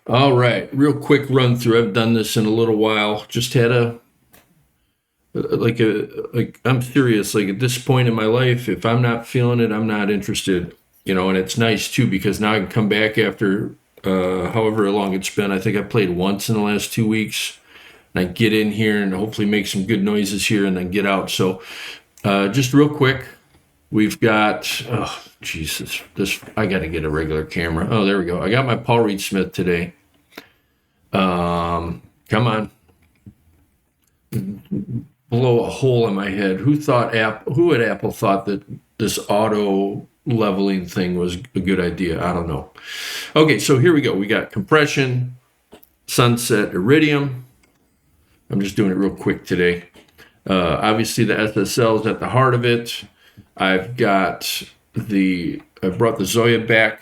All right, real quick run through. I've done this in a little while. Just had I'm serious. Like at this point in my life, if I'm not feeling it, I'm not interested. And it's nice too because now I can come back after however long it's been. I think I played once in the last 2 weeks, and I get in here and hopefully make some good noises here and then get out. So just real quick, we've got Jesus, this I got to get a regular camera. Oh, there we go. I got my Paul Reed Smith today. Come on, blow a hole in my head. Who at Apple thought that this auto leveling thing was a good idea? I don't know. Okay, so here we go. We got compression, sunset, iridium. I'm just doing it real quick today. Obviously the SSL is at the heart of it. I brought the Zoya back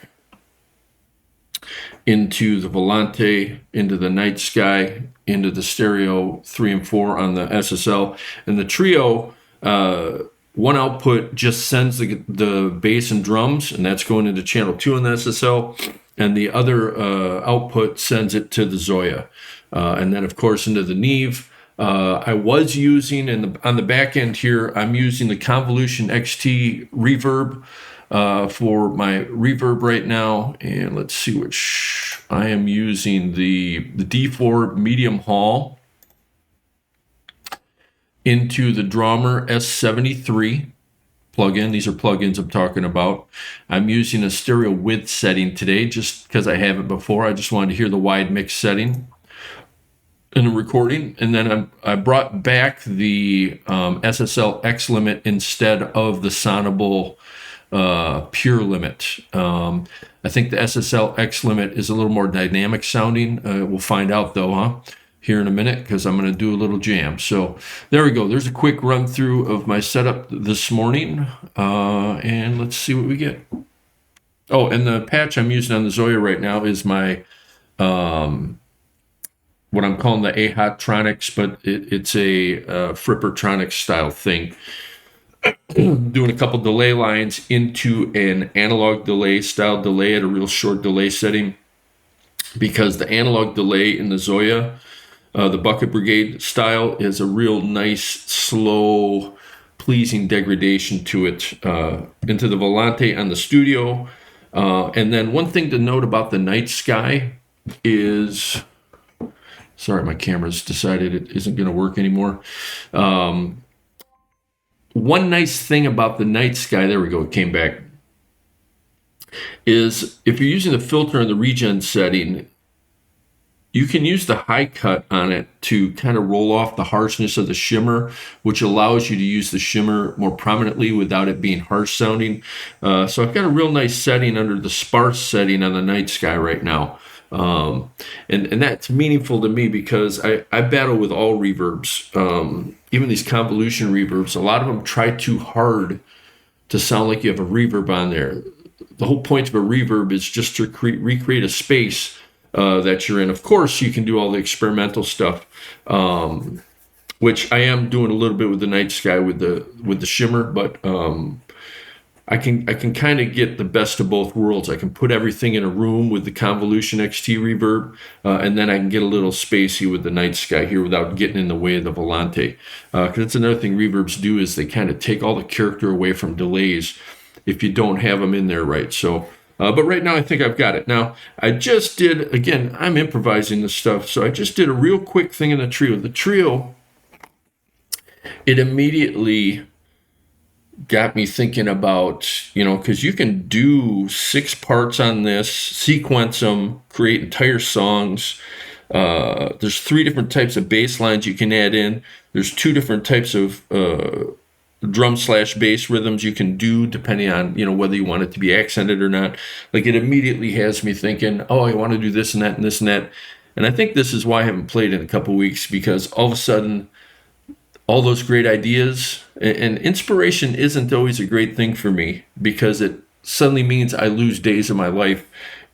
into the Volante, into the Night Sky, into the stereo 3 and 4 on the SSL. And the Trio, one output just sends the bass and drums, and that's going into channel 2 on the SSL. And the other output sends it to the Zoya. And then, of course, into the Neve. I was using, on the back end here, I'm using the Convolution XT reverb for my reverb right now. And let's see which I am using the D4 medium hall into the Drummer S73 plugin. These are plugins I'm talking about. I'm using a stereo width setting today just because I haven't before. I just wanted to hear the wide mix setting in a recording. And then I brought back the SSL X limit instead of the Sonable pure limit. I think the SSL X limit is a little more dynamic sounding. We'll find out though, here in a minute, because I'm going to do a little jam. So there we go. There's a quick run through of my setup this morning. And let's see what we get. Oh, and the patch I'm using on the Zoya right now is my, what I'm calling the AHOTronics, but it's a Frippertronics style thing. Doing a couple delay lines into an analog delay style delay at a real short delay setting, because the analog delay in the Zoya, the Bucket Brigade style, is a real nice, slow, pleasing degradation to it. Into the Volante on the Studio. And then one thing to note about the Night Sky is, sorry, my camera's decided it isn't going to work anymore. One nice thing about the Night Sky, there we go, it came back, is if you're using the filter in the regen setting, you can use the high cut on it to kind of roll off the harshness of the shimmer, which allows you to use the shimmer more prominently without it being harsh sounding. So I've got a real nice setting under the sparse setting on the Night Sky right now. And that's meaningful to me because I battle with all reverbs, even these convolution reverbs. A lot of them try too hard to sound like you have a reverb on there. The whole point of a reverb is just to recreate a space that you're in. Of course, you can do all the experimental stuff, which I am doing a little bit with the Night Sky with the shimmer, but I can kind of get the best of both worlds. I can put everything in a room with the Convolution XT reverb, and then I can get a little spacey with the Night Sky here without getting in the way of the Volante. Because that's another thing reverbs do, is they kind of take all the character away from delays if you don't have them in there right. So, but right now I think I've got it. Now, I just did, again, I'm improvising this stuff, so I just did a real quick thing in the Trio. The Trio, it immediately got me thinking about, because you can do 6 parts on this, sequence them, create entire songs. There's 3 different types of bass lines you can add in. There's 2 different types of drum/bass rhythms you can do depending on, whether you want it to be accented or not. Like, it immediately has me thinking, oh, I want to do this and that and this and that. And I think this is why I haven't played in a couple weeks, because all of a sudden, all those great ideas, and inspiration isn't always a great thing for me, because it suddenly means I lose days of my life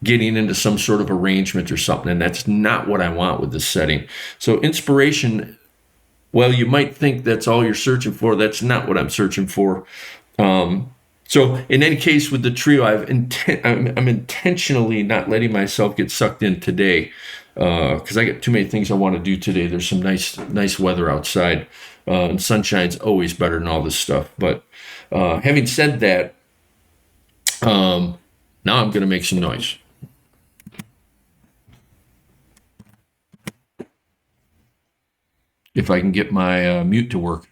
getting into some sort of arrangement or something, and that's not what I want with this setting. So inspiration, well, you might think that's all you're searching for. That's not what I'm searching for. So So in any case, with the trio, I'm intentionally not letting myself get sucked in today because I got too many things I want to do today. There's some nice weather outside, and sunshine's always better than all this stuff. But having said that, now I'm going to make some noise. If I can get my mute to work.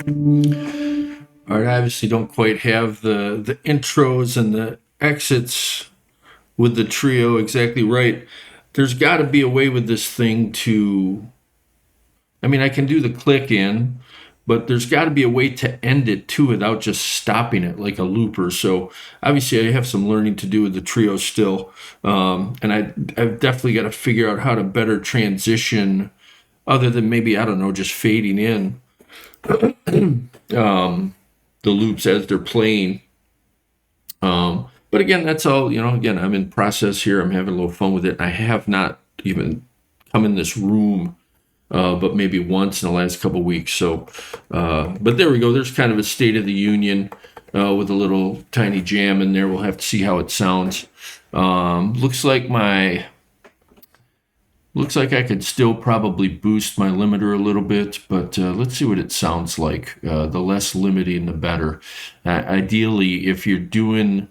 All right, I obviously don't quite have the intros and the exits with the trio exactly right. There's got to be a way with this thing to, I mean, I can do the click in, but there's got to be a way to end it too without just stopping it like a looper. So obviously, I have some learning to do with the trio still, and I've definitely got to figure out how to better transition, other than maybe I don't know, just fading in the loops as they're playing. But again, that's all, again, I'm in process here. I'm having a little fun with it. I have not even come in this room, but maybe once in the last couple of weeks. So, but there we go. There's kind of a State of the Union with a little tiny jam in there. We'll have to see how it sounds. Looks like I could still probably boost my limiter a little bit, but let's see what it sounds like. The less limiting, the better. Ideally, if you're doing,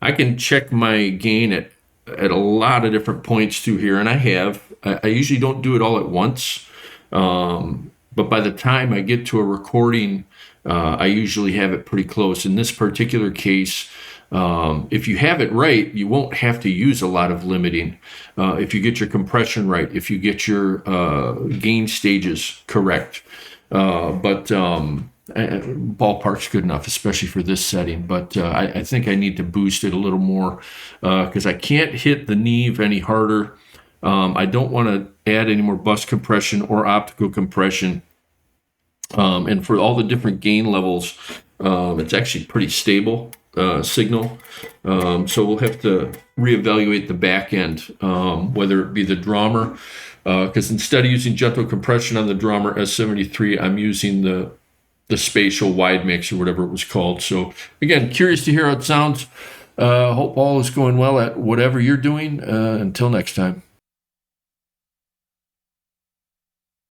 I can check my gain at a lot of different points through here, and I have. I usually don't do it all at once, but by the time I get to a recording, I usually have it pretty close. In this particular case, if you have it right, you won't have to use a lot of limiting. If you get your compression right, if you get your gain stages correct. But ballpark's good enough, especially for this setting. But I think I need to boost it a little more because I can't hit the Neve any harder. I don't want to add any more bus compression or optical compression. And for all the different gain levels, it's actually pretty stable signal. So we'll have to reevaluate the back end, whether it be the Drummer, because instead of using gentle compression on the Drummer S73, I'm using the spatial wide mix or whatever it was called. So again, curious to hear how it sounds. Hope all is going well at whatever you're doing. Until next time.